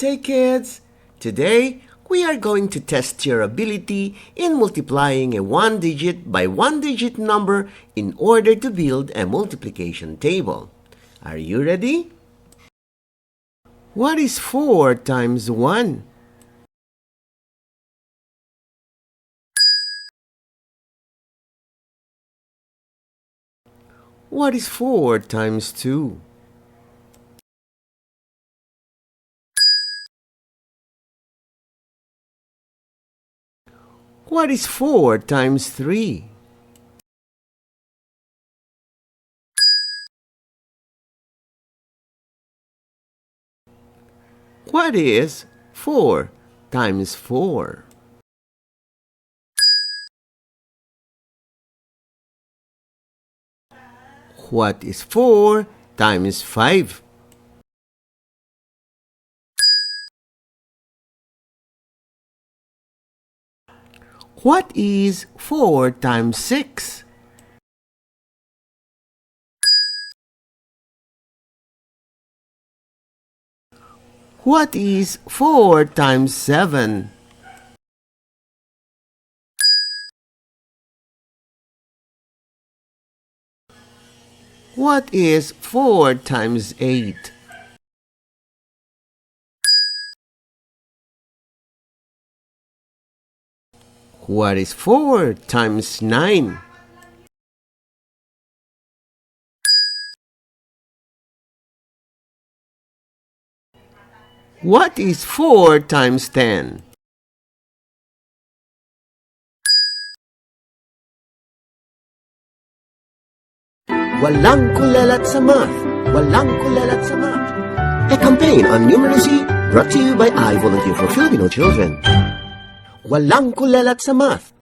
day, kids! Today, we are going to test your ability in multiplying a one-digit by one-digit number in order to build a multiplication table. Are you ready? What is 4 times 1? What is 4 times 2? What is 4 times 3? What is 4 times 4? What is 4 times 5? What is 4 times 6? What is 4 times 7? What is 4 times 8? What is 4 times 9? What is 4 times 10? Walang kulelat sa math. Walang kulelat sa math. A campaign on numeracy brought to you by I Volunteer for Filipino Children. Walang kulelat sa math.